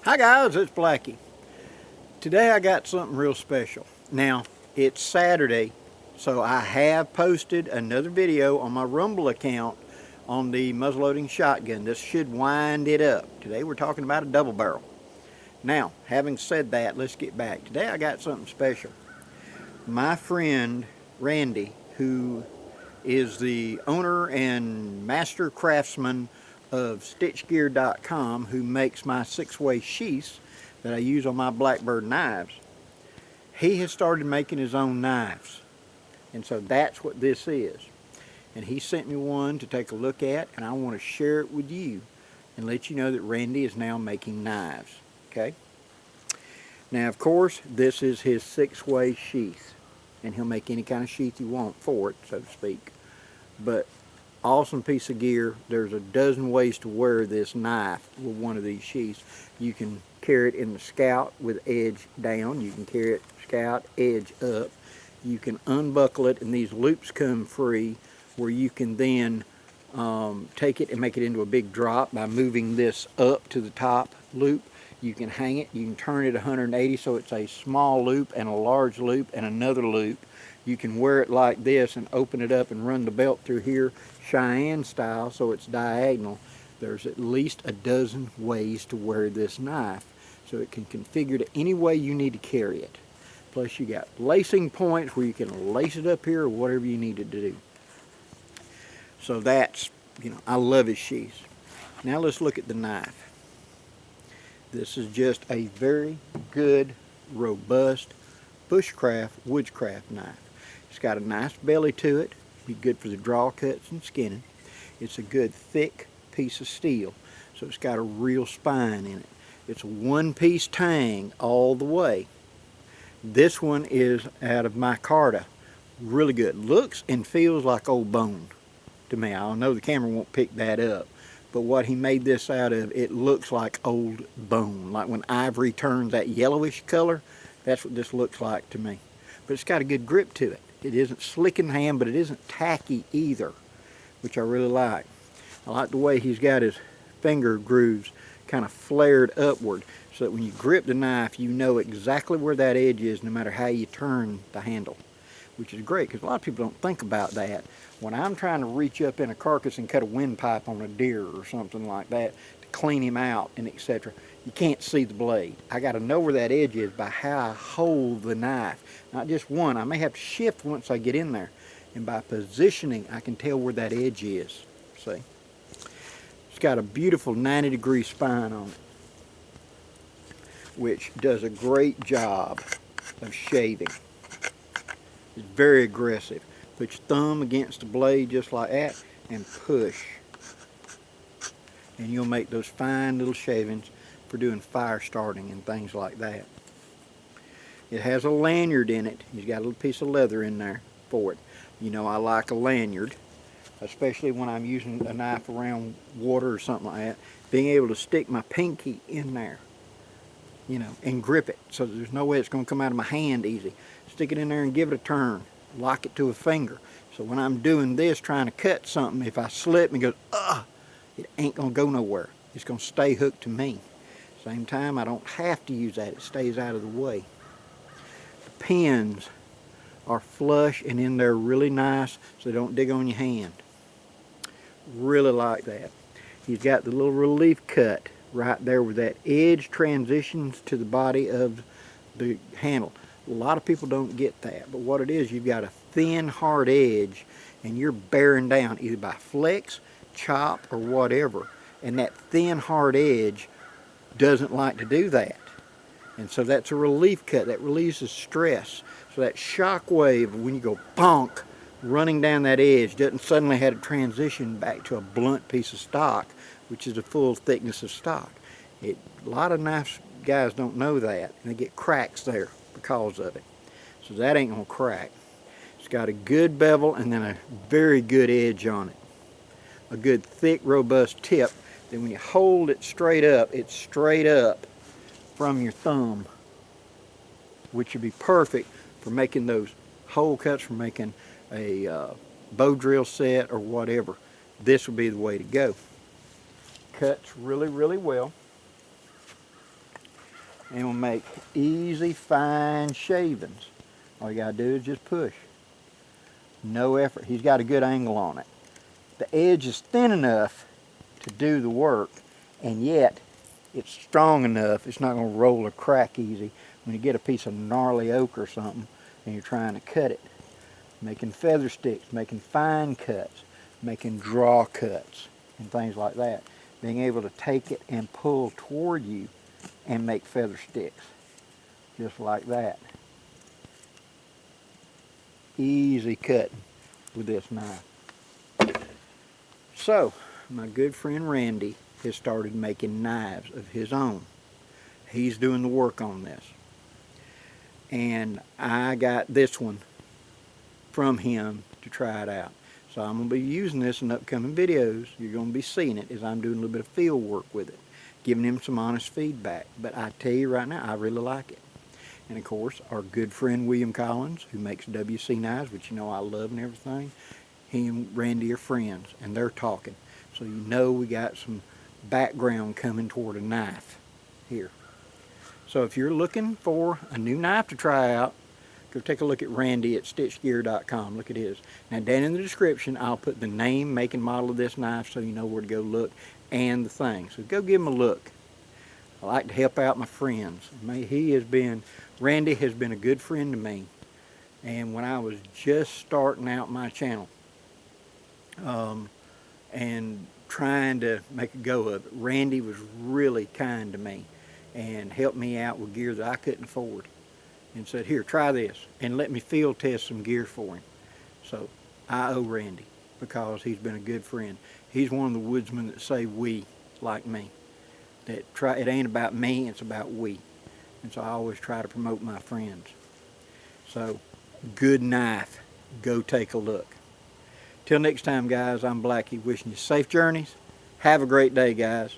Hi guys, it's Blackie. Today I got something real special. Now, it's Saturday, so I have posted another video on my Rumble account on the muzzleloading shotgun. This should wind it up. Today we're talking about a double barrel. Now, having said that, let's get back. Today I got something special. My friend Randy, who is the owner and master craftsman of stitchgear.com, who makes my 6-way sheaths that I use on my Blackbird knives. He has started making his own knives, and so that's what this is. And he sent me one to take a look at, and I want to share it with you and let you know that Randy is now making knives. Okay? Now, of course, this is his 6-way sheath, and he'll make any kind of sheath you want for it, so to speak. But awesome piece of gear. There's a dozen ways to wear this knife with one of these sheaths. You can carry it in the scout with edge down. You can carry it scout edge up. You can unbuckle it and these loops come free, where you can then take it and make it into a big drop by moving this up to the top loop. You can hang it, you can turn it 180 so it's a small loop and a large loop and another loop. You can wear it like this and open it up and run the belt through here, Cheyenne style, so it's diagonal. There's at least a dozen ways to wear this knife, so it can configure to any way you need to carry it. Plus you got lacing points where you can lace it up here or whatever you need it to do. So that's, I love his sheaths. Now let's look at the knife. This is just a very good, robust bushcraft, woodscraft knife. It's got a nice belly to it, be good for the draw cuts and skinning. It's a good thick piece of steel, so it's got a real spine in it. It's a one-piece tang all the way. This one is out of micarta, really good. Looks and feels like old bone to me. I know the camera won't pick that up, but what he made this out of, it looks like old bone. Like when ivory turns that yellowish color, that's what this looks like to me. But it's got a good grip to it. It isn't slick in the hand, but it isn't tacky either, which I really like. I like the way he's got his finger grooves kind of flared upward, so that when you grip the knife, you know exactly where that edge is no matter how you turn the handle, which is great because a lot of people don't think about that. When I'm trying to reach up in a carcass and cut a windpipe on a deer or something like that to clean him out and etc., you can't see the blade. I got to know where that edge is by how I hold the knife. Not just one. I may have to shift once I get in there. And by positioning, I can tell where that edge is. See? It's got a beautiful 90-degree spine on it, which does a great job of shaving. It's very aggressive. Put your thumb against the blade just like that and push. And you'll make those fine little shavings for doing fire starting and things like that. It has a lanyard in it. He's got a little piece of leather in there for it. You know I like a lanyard, especially when I'm using a knife around water or something like that. Being able to stick my pinky in there, and grip it so there's no way it's going to come out of my hand easy. Stick it in there and give it a turn. Lock it to a finger. So when I'm doing this, trying to cut something, if I slip and go, it ain't going to go nowhere. It's going to stay hooked to me. Same time, I don't have to use that. It stays out of the way. The pins are flush and in there really nice so they don't dig on your hand. Really like that. He's got the little relief cut right there where that edge transitions to the body of the handle. A lot of people don't get that, but what it is, you've got a thin, hard edge and you're bearing down either by flex, chop, or whatever, and that thin, hard edge doesn't like to do that. And so that's a relief cut. That releases stress. So that shock wave, when you go bonk, running down that edge, doesn't suddenly have to transition back to a blunt piece of stock, which is the full thickness of stock. A lot of knife guys don't know that, and they get cracks there because of it. So that ain't gonna crack. It's got a good bevel and then a very good edge on it. A good thick, robust tip. Then when you hold it straight up, it's straight up from your thumb, which would be perfect for making those hole cuts, for making a bow drill set or whatever. This would be the way to go. Cuts really, really well. and we'll make easy, fine shavings. All you gotta do is just push. No effort. He's got a good angle on it. The edge is thin enough to do the work, and yet it's strong enough it's not going to roll or crack easy when you get a piece of gnarly oak or something and you're trying to cut it. Making feather sticks, making fine cuts, making draw cuts and things like that. Being able to take it and pull toward you and make feather sticks just like that. Easy cutting with this knife. So my good friend Randy has started making knives of his own. He's doing the work on this. And I got this one from him to try it out. So I'm going to be using this in upcoming videos. You're going to be seeing it as I'm doing a little bit of field work with it, giving him some honest feedback. But I tell you right now, I really like it. And of course, our good friend William Collins, who makes WC knives, which you know I love and everything, he and Randy are friends, and they're talking. So you know we got some background coming toward a knife here. So if you're looking for a new knife to try out, go take a look at Randy at stitchgear.com. Look at his. Now down in the description, I'll put the name, make, and model of this knife so you know where to go look and the thing. So go give him a look. I like to help out my friends. Randy has been a good friend to me. And when I was just starting out my channel and trying to make a go of it, Randy was really kind to me and helped me out with gear that I couldn't afford. And said, here, try this, and let me field test some gear for him. So I owe Randy because he's been a good friend. He's one of the woodsmen that say we, like me. It ain't about me, it's about we. And so I always try to promote my friends. So, good knife. Go take a look. Till next time, guys, I'm Blackie, wishing you safe journeys. Have a great day, guys.